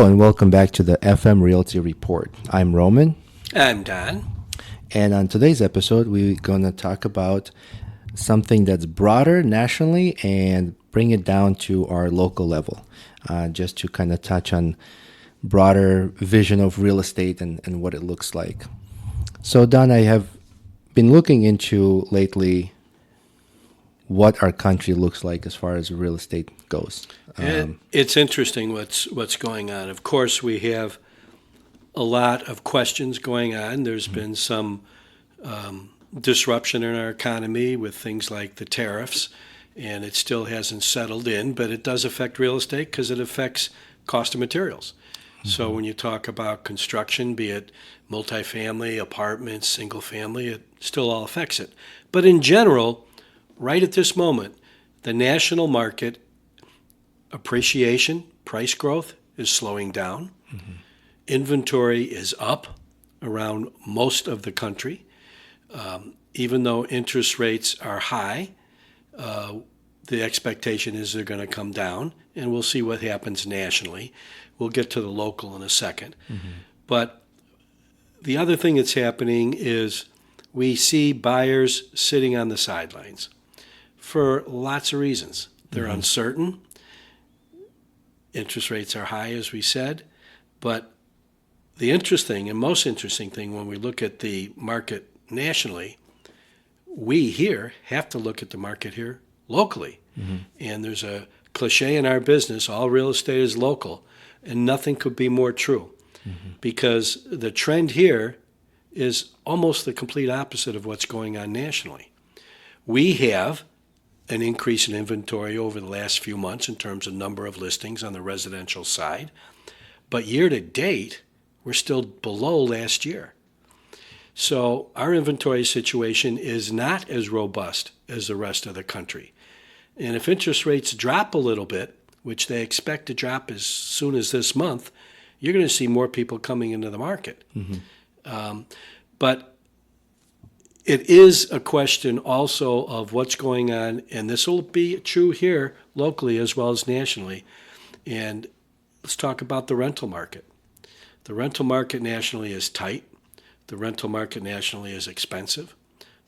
and welcome back to the FM Realty Report. I'm Roman. I'm Don. And on today's episode, we're going to talk about something that's broader nationally and bring it down to our local level, just to kind of touch on broader vision of real estate and what it looks like. So, Don, I have been looking into lately what our country looks like as far as real estate goes. It's interesting what's going on. Of course, we have a lot of questions going on. There's been some disruption in our economy with things like the tariffs, and it still hasn't settled in, but it does affect real estate because it affects cost of materials. So when you talk about construction, be it multifamily, apartments, single family, it still all affects it. But in general, right at this moment, the national market appreciation, price growth is slowing down. Inventory is up around most of the country. Even though interest rates are high, the expectation is they're going to come down, and we'll see what happens nationally. We'll get to the local in a second. But the other thing that's happening is we see buyers sitting on the sidelines for lots of reasons. They're uncertain. Interest rates are high, as we said. But the interesting and most interesting thing when we look at the market nationally, we here have to look at the market here locally. And there's a cliche in our business, all real estate is local, and nothing could be more true. Because the trend here is almost the complete opposite of what's going on nationally. We have an increase in inventory over the last few months in terms of number of listings on the residential side. But year to date, we're still below last year. So our inventory situation is not as robust as the rest of the country. And if interest rates drop a little bit, which they expect to drop as soon as this month, you're going to see more people coming into the market. But it is a question also of what's going on, and this will be true here locally as well as nationally. And let's talk about the rental market. The rental market nationally is tight. The rental market nationally is expensive.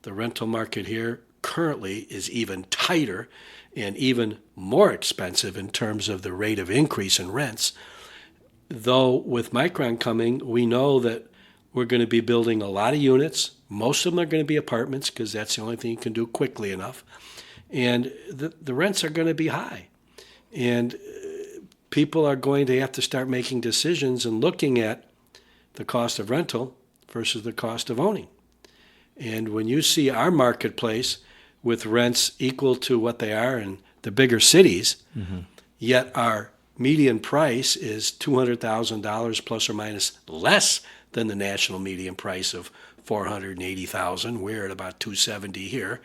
The rental market here currently is even tighter and even more expensive in terms of the rate of increase in rents. Though with Micron coming, we know that we're going to be building a lot of units. Most of them are going to be apartments because that's the only thing you can do quickly enough. And the rents are going to be high. And people are going to have to start making decisions and looking at the cost of rental versus the cost of owning. And when you see our marketplace with rents equal to what they are in the bigger cities, yet our median price is $200,000 plus or minus less than the national median price of $480,000. We're at about $270,000 here.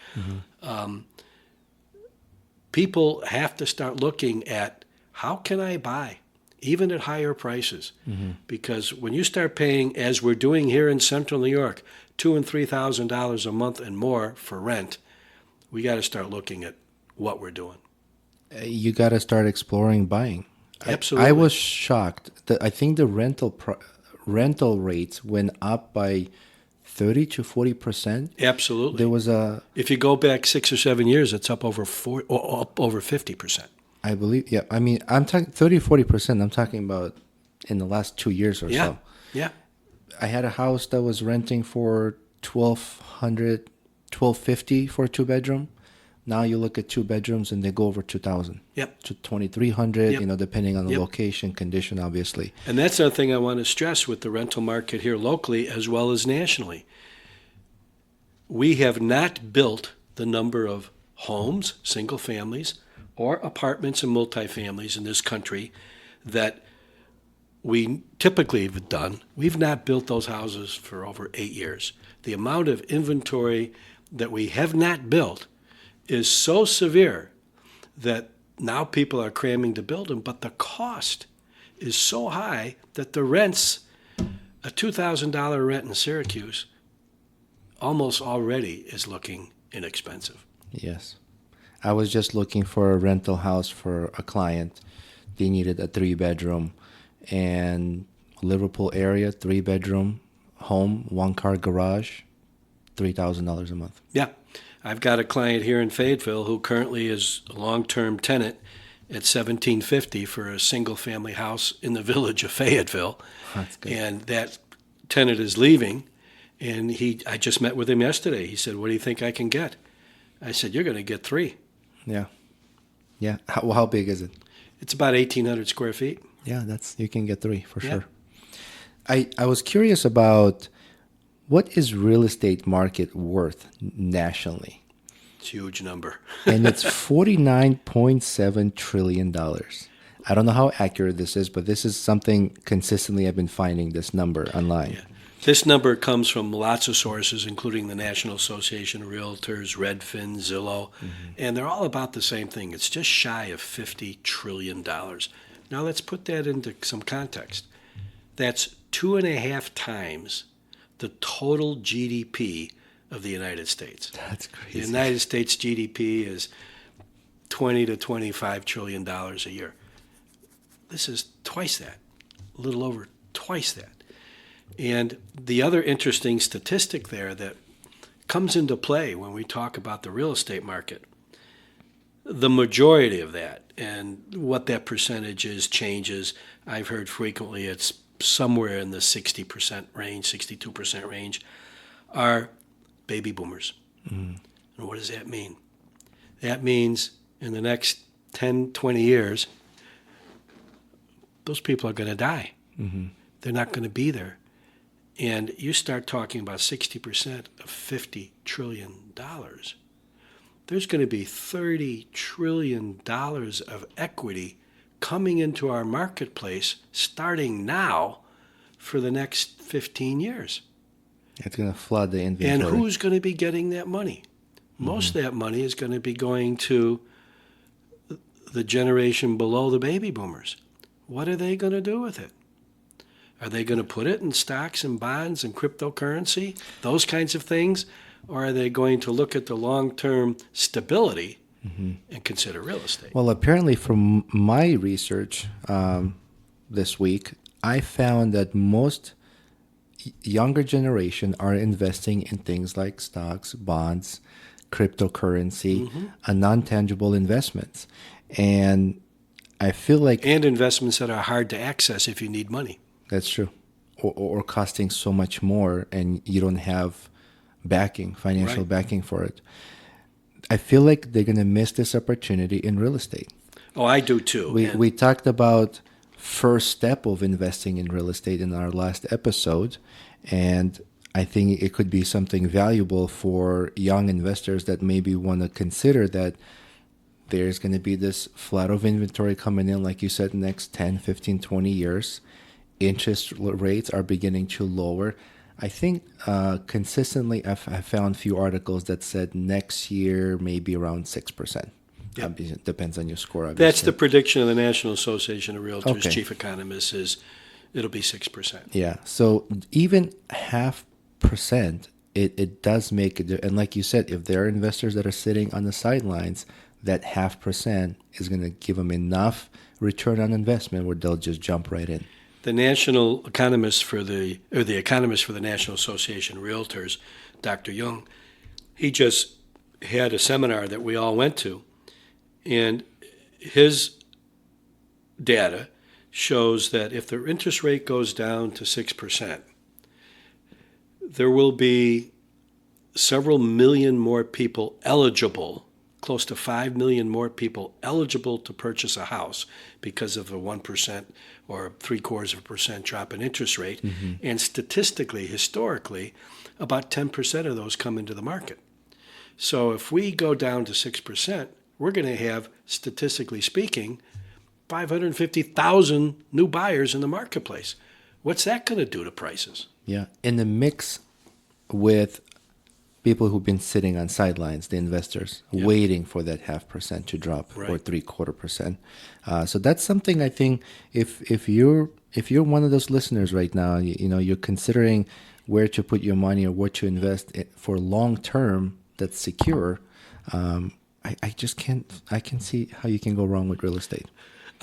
People have to start looking at how can I buy, even at higher prices, because when you start paying, as we're doing here in Central New York, $2,000 and $3,000 a month and more for rent, we got to start looking at what we're doing. You got to start exploring buying. Absolutely. I was shocked. I think the rental rates went up by 30 to 40%. Absolutely. There was if you go back 6 or 7 years, it's up over 50%. I believe, yeah. I mean, I'm talking 30, 40%. I'm talking about in the last 2 years or so. Yeah. I had a house that was renting for $1,200, $1,250 for a 2-bedroom. Now you look at 2 bedrooms and they go over $2,000. To $2,300, depending on the location, condition, obviously. And that's another thing I want to stress with the rental market here locally as well as nationally. We have not built the number of homes, single families, or apartments and multifamilies in this country that we typically have done. We've not built those houses for over 8 years. The amount of inventory that we have not built is so severe that now people are cramming to build them, but the cost is so high that the rents, a $2,000 rent in Syracuse, almost already is looking inexpensive. Yes. I was just looking for a rental house for a client. They needed a 3-bedroom, and Liverpool area, 3-bedroom home, 1-car garage, $3,000 a month. Yeah. I've got a client here in Fayetteville who currently is a long-term tenant at $1,750 for a single-family house in the village of Fayetteville. That's good. And that tenant is leaving, and I just met with him yesterday. He said, "What do you think I can get?" I said, "You're going to get 3." Yeah. Yeah. How big is it? It's about 1,800 square feet. Yeah, you can get 3 for Yeah. sure. I was curious about what is real estate market worth nationally? It's a huge number. And it's $49.7 trillion. I don't know how accurate this is, but this is something consistently I've been finding this number online. Yeah. This number comes from lots of sources, including the National Association of Realtors, Redfin, Zillow, and they're all about the same thing. It's just shy of $50 trillion. Now let's put that into some context. That's 2.5 times the total GDP of the United States. That's The crazy. United States GDP is $20 to $25 trillion a year. This is twice that, a little over twice that. And the other interesting statistic there that comes into play when we talk about the real estate market, the majority of that and what that percentage is changes. I've heard frequently it's somewhere in the 60% range, 62% range, are baby boomers. And what does that mean? That means in the next 10, 20 years, those people are going to die. They're not going to be there. And you start talking about 60% of $50 trillion. There's going to be $30 trillion of equity coming into our marketplace starting now for the next 15 years. It's going to flood the inventory. And who's going to be getting that money? Most of that money is going to be going to the generation below the baby boomers. What are they going to do with it? Are they going to put it in stocks and bonds and cryptocurrency, those kinds of things? Or are they going to look at the long-term stability and consider real estate? Well, apparently from my research this week, I found that most younger generation are investing in things like stocks, bonds, cryptocurrency, non-tangible investments. And I feel like... And investments that are hard to access if you need money. That's true. Or costing so much more and you don't have financial backing for it. I feel like they're going to miss this opportunity in real estate. Oh, I do too. We talked about first step of investing in real estate in our last episode, and I think it could be something valuable for young investors that maybe want to consider that there's going to be this flood of inventory coming in, like you said, next 10, 15, 20 years. Interest rates are beginning to lower. I think consistently I've found a few articles that said next year maybe around 6%. Yep. It depends on your score, obviously. That's the prediction of the National Association of Realtors Okay. chief economist is it'll be 6%. Yeah. So even 0.5%, it does make it. And like you said, if there are investors that are sitting on the sidelines, that 0.5% is going to give them enough return on investment where they'll just jump right in. The national economist the economist for the National Association of Realtors, Dr. Young, he just had a seminar that we all went to, and his data shows that if the interest rate goes down to 6%, there will be several million more people eligible, close to 5 million more people eligible to purchase a house because of a 1% or 0.75% drop in interest rate. And statistically, historically, about 10% of those come into the market. So if we go down to 6%, we're going to have, statistically speaking, 550,000 new buyers in the marketplace. What's that going to do to prices? Yeah. In the mix with people who've been sitting on sidelines, the investors, waiting for that 0.5% to drop or 0.75%. So that's something I think if you're one of those listeners right now, you're considering where to put your money or what to invest for long term that's secure. I can see how you can go wrong with real estate.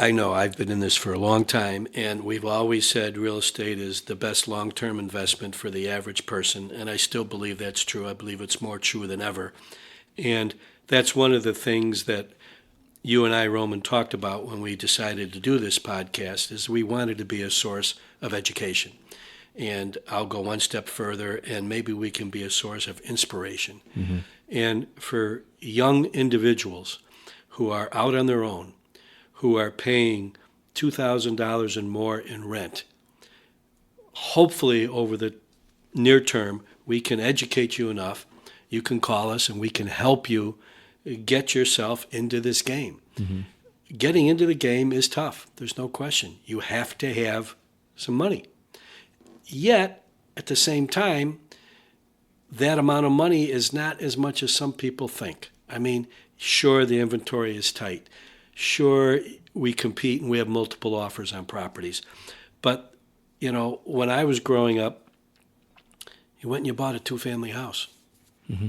I know I've been in this for a long time, and we've always said real estate is the best long-term investment for the average person, and I still believe that's true. I believe it's more true than ever. And that's one of the things that you and I, Roman, talked about when we decided to do this podcast, is we wanted to be a source of education. And I'll go one step further, and maybe we can be a source of inspiration. Mm-hmm. And for young individuals who are out on their own, who are paying $2,000 and more in rent, hopefully over the near term, we can educate you enough. You can call us and we can help you get yourself into this game. Mm-hmm. Getting into the game is tough. There's no question. You have to have some money. Yet, at the same time, that amount of money is not as much as some people think. I mean, sure, the inventory is tight. Sure, we compete and we have multiple offers on properties. But, when I was growing up, you went and you bought a two-family house. Mm-hmm.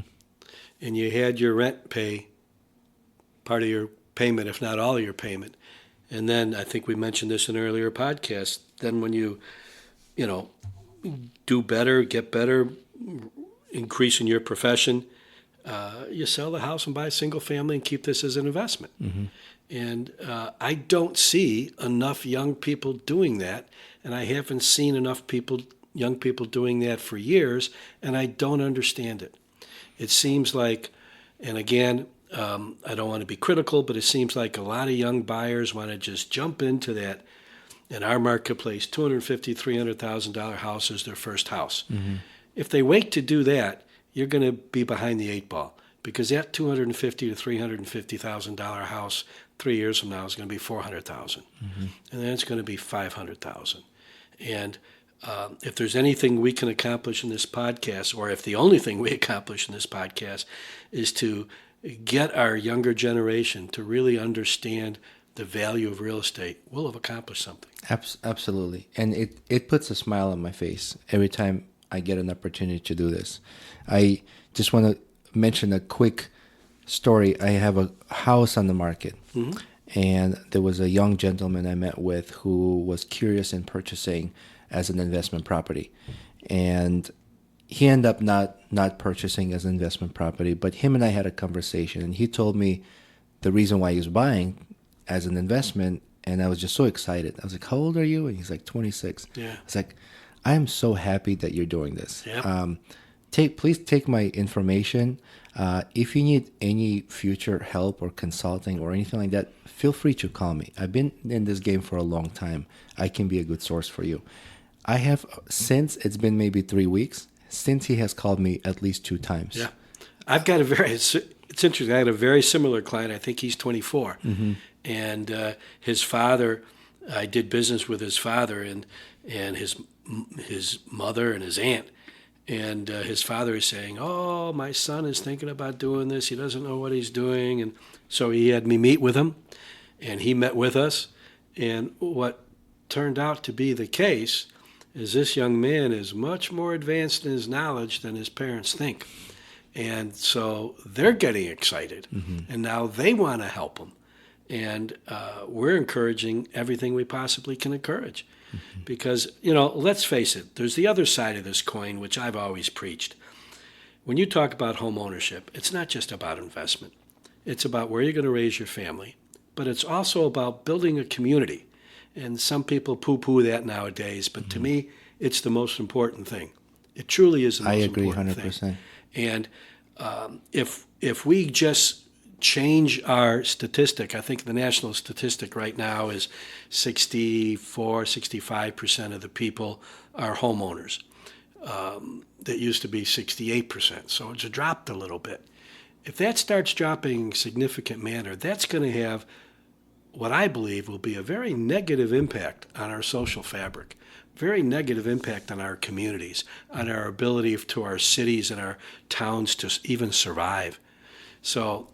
And you had your rent pay part of your payment, if not all of your payment. And then, I think we mentioned this in an earlier podcast, then when you do better, get better, increase in your profession, you sell the house and buy a single family and keep this as an investment. Mm-hmm. And I don't see enough young people doing that, and I haven't seen enough young people doing that for years, and I don't understand it. It seems like, and again, I don't want to be critical, but it seems like a lot of young buyers want to just jump into that. In our marketplace, $250,000, $300,000 house is their first house. Mm-hmm. If they wait to do that, you're going to be behind the eight ball, because that $250,000 to $350,000 house 3 years from now is going to be $400,000, Mm-hmm. and then it's going to be $500,000. And if there's anything we can accomplish in this podcast, or if the only thing we accomplish in this podcast is to get our younger generation to really understand the value of real estate, we'll have accomplished something. Absolutely. And it puts a smile on my face every time I get an opportunity to do this. I just want to mention a quick story. I have a house on the market, Mm-hmm. and there was a young gentleman I met with who was curious in purchasing as an investment property. And he ended up not purchasing as an investment property, but him and I had a conversation, and he told me the reason why he was buying as an investment, and I was just so excited. I was like, how old are you? And he's like, 26. Yeah. I was like, I am so happy that you're doing this. Yep. Please take my information. If you need any future help or consulting or anything like that, feel free to call me. I've been in this game for a long time. I can be a good source for you. I have, since it's been maybe 3 weeks, since he has called me at least 2 times. Yeah. I've got it's interesting. I had a very similar client. I think he's 24. Mm-hmm. And his father, I did business with his father and his mother and his aunt. And his father is saying, oh, my son is thinking about doing this. He doesn't know what he's doing. And so he had me meet with him, and he met with us. And what turned out to be the case is this young man is much more advanced in his knowledge than his parents think. And so they're getting excited, Mm-hmm. and now they want to help him. And we're encouraging everything we possibly can encourage. Mm-hmm. Because, let's face it, there's the other side of this coin, which I've always preached. When you talk about home ownership, it's not just about investment. It's about where you're going to raise your family. But it's also about building a community. And some people poo-poo that nowadays, but to me, it's the most important thing. It truly is the most important thing. I agree 100%. And if we just change our statistic, I think the national statistic right now is 65% of the people are homeowners. That used to be 68%, so it's dropped a little bit. If that starts dropping in a significant manner, that's going to have what I believe will be a very negative impact on our social fabric, very negative impact on our communities, on our ability to our cities and our towns to even survive. So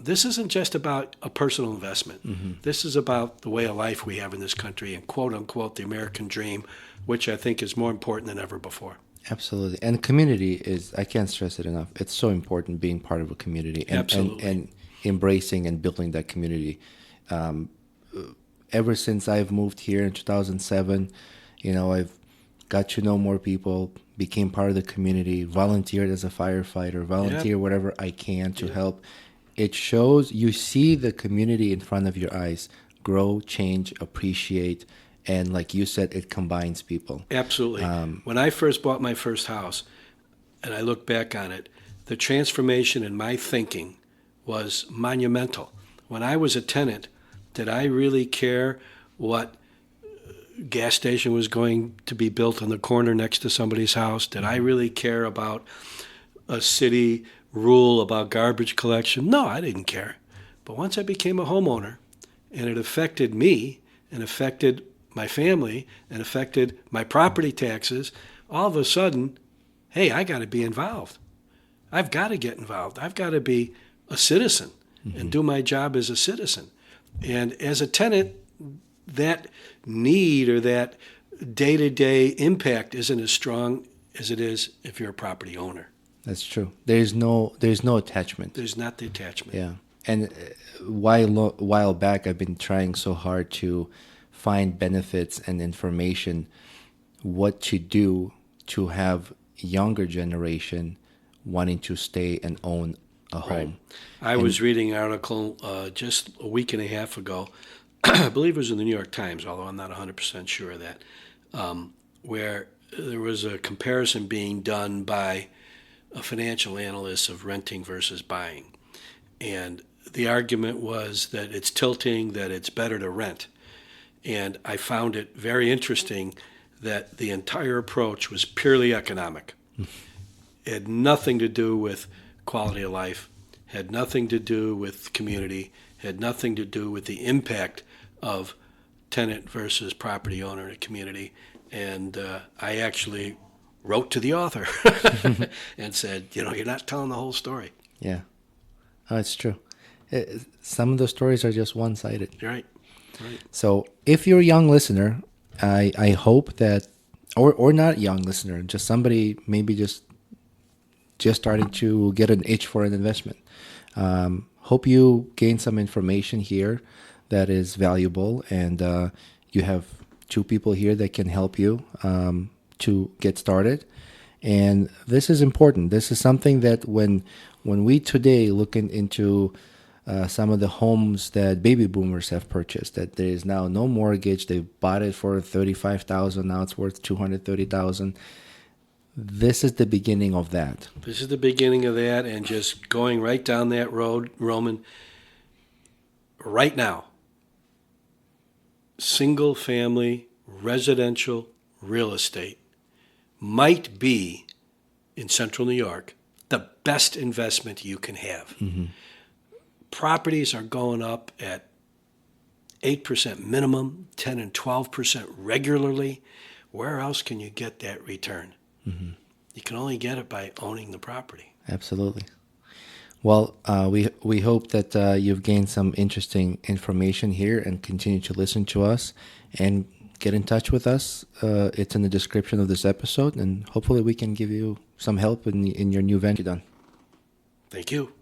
this isn't just about a personal investment. Mm-hmm. This is about the way of life we have in this country and quote unquote the American dream, which I think is more important than ever before. Absolutely. And community is, I can't stress it enough. It's so important being part of a community and, Absolutely. and embracing and building that community. ever since I've moved here in 2007, I've got to know more people, became part of the community, volunteered as a firefighter, volunteer whatever I can to help. It shows you see the community in front of your eyes grow, change, appreciate, and like you said, it combines people. Absolutely. When I first bought my first house, and I look back on it, the transformation in my thinking was monumental. When I was a tenant, did I really care what gas station was going to be built on the corner next to somebody's house? Did I really care about a city rule about garbage collection? No, I didn't care. But once I became a homeowner, and it affected me, and affected my family, and affected my property taxes, all of a sudden, hey, I got to be involved. I've got to get involved. I've got to be a citizen and do my job as a citizen. And as a tenant, that need or that day-to-day impact isn't as strong as it is if you're a property owner. That's true. There's no attachment. There's not the attachment. Yeah. And while back, I've been trying so hard to find benefits and information, what to do to have younger generation wanting to stay and own a home. Right. I was reading an article just a week and a half ago, I believe it was in the New York Times, although I'm not 100% sure of that, where there was a comparison being done by a financial analyst of renting versus buying. And the argument was that it's tilting, that it's better to rent. And I found it very interesting that the entire approach was purely economic. It had nothing to do with quality of life, had nothing to do with community, had nothing to do with the impact of tenant versus property owner in a community. And I actually wrote to the author and said, you're not telling the whole story. Yeah. Oh, it's true. Some of the stories are just one-sided. Right. So if you're a young listener, I hope that, or not young listener, just somebody maybe just starting to get an itch for an investment. Hope you gain some information here that is valuable, and you have two people here that can help you to get started. And this is important. This is something that when we today look into some of the homes that baby boomers have purchased, that there is now no mortgage, they bought it for $35,000, now it's worth $230,000. This is the beginning of that. This is the beginning of that, and just going right down that road, Roman, right now, single-family residential real estate might be, in central New York, the best investment you can have. Properties are going up at 8% minimum, 10 and 12% regularly. Where else can you get that return? You can only get it by owning the property. Absolutely. Well, we hope that you've gained some interesting information here and continue to listen to us and get in touch with us. It's in the description of this episode, and hopefully we can give you some help in your new venture done. Thank you.